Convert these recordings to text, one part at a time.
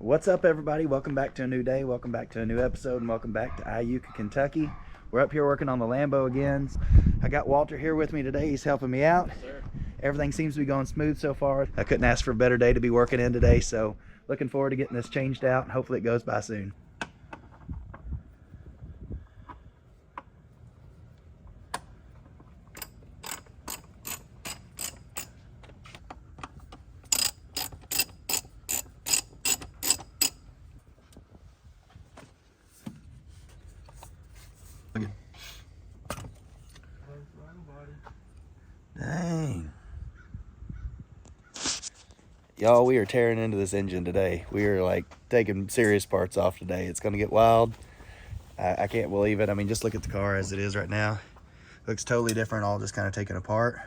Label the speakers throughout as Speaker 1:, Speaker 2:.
Speaker 1: What's up, everybody? Welcome back to a new day. Welcome back to a new episode, and welcome back to Iuka, Kentucky. We're up here working on the Lambo again. I got Walter here with me today. He's helping me out.
Speaker 2: Yes, sir.
Speaker 1: Everything seems to be going smooth so far. I couldn't ask for a better day to be working in today, so looking forward to getting this changed out, and hopefully it goes by soon. Dang. Y'all, we are tearing into this engine today. We are like taking serious parts off today. It's going to get wild. I can't believe it. I mean, just look at the car as it is right now. Looks totally different, all just kind of taken apart.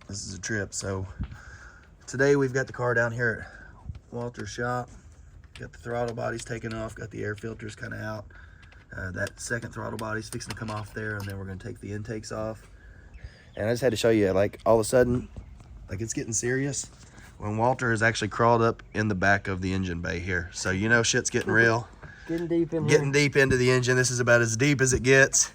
Speaker 1: This is a trip. So today we've got the car down here at Walter's shop. Got the throttle bodies taken off, got the air filters kind of out. That second throttle body's fixing to come off there, and then we're going to take the intakes off. And I just had to show you, like, all of a sudden, like, it's getting serious when Walter is actually crawled up in the back of the engine bay here. So you know shit's getting real.
Speaker 2: Getting deep in
Speaker 1: Getting deep into the engine. This is about as deep as it gets.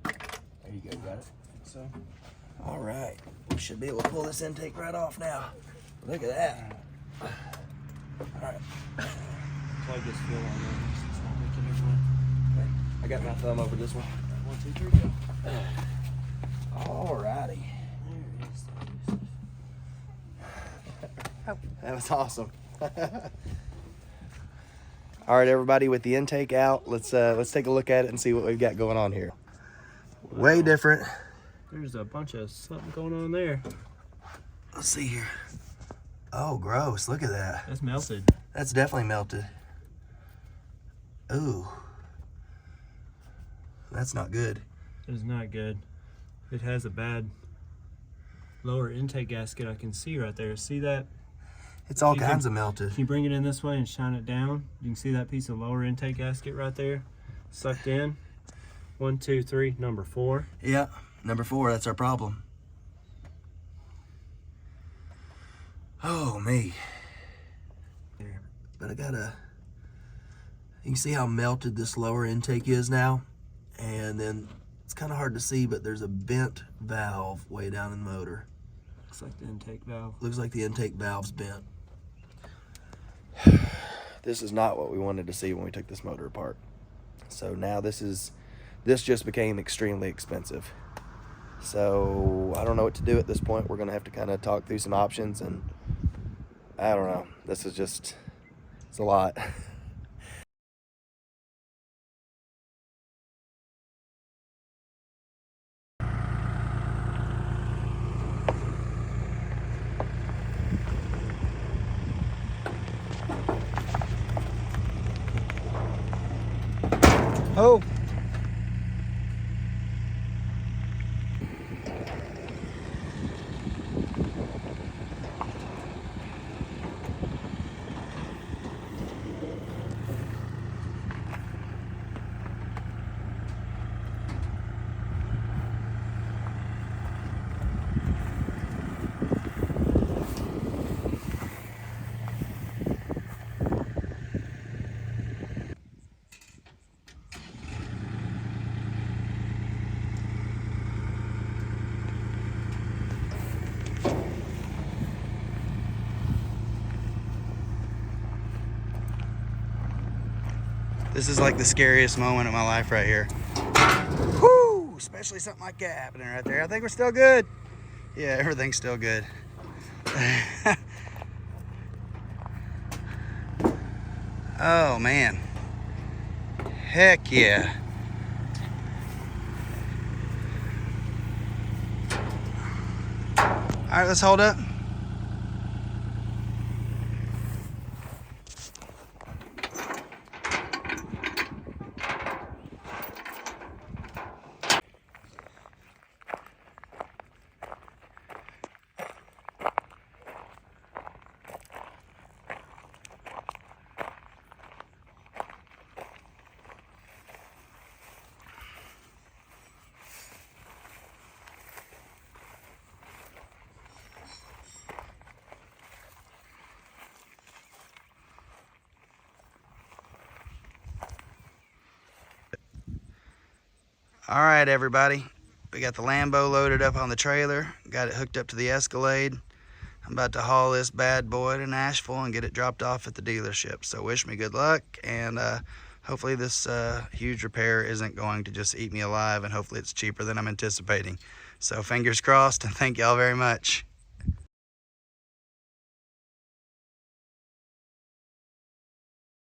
Speaker 1: There you go, got it. So, all right, we should be able to pull this intake right off now. Look at that. All right.
Speaker 2: Plug this fuel on there. It's not leaking everywhere.
Speaker 1: Okay. I got my thumb over this one.
Speaker 2: 1, 2, 3, go.
Speaker 1: All righty.
Speaker 2: There it is.
Speaker 1: Oh. That was awesome. All right, everybody, with the intake out, let's take a look at it and see what we've got going on here. Wow. Way different.
Speaker 2: There's a bunch of something going on there.
Speaker 1: Let's see here. Oh, gross. Look at that.
Speaker 2: That's melted.
Speaker 1: That's definitely melted. Ooh. That's not good.
Speaker 2: It's not good. It has a bad lower intake gasket. I can see right there. See that?
Speaker 1: It's all kinds of melted.
Speaker 2: If you bring it in this way and shine it down, you can see that piece of lower intake gasket right there. Sucked in. 1, 2, 3, number 4.
Speaker 1: Yeah, number 4. That's our problem. Oh, me. But I gotta, you can see how melted this lower intake is now. And then it's kind of hard to see, but there's a bent valve way down in the motor.
Speaker 2: Looks like the intake valve.
Speaker 1: Looks like the intake valve's bent. This is not what we wanted to see when we took this motor apart. So now this just became extremely expensive. So I don't know what to do at this point. We're gonna have to kind of talk through some options, and I don't know. This is just, it's a lot. Oh. This is like the scariest moment of my life right here. Whoo! Especially something like that happening right there. I think we're still good. Yeah, everything's still good. Oh, man. Heck yeah. All right, let's hold up. All right, everybody. We got the Lambo loaded up on the trailer. Got it hooked up to the Escalade. I'm about to haul this bad boy to Nashville and get it dropped off at the dealership. So wish me good luck, and hopefully this huge repair isn't going to just eat me alive, and hopefully it's cheaper than I'm anticipating. So fingers crossed, and thank y'all very much.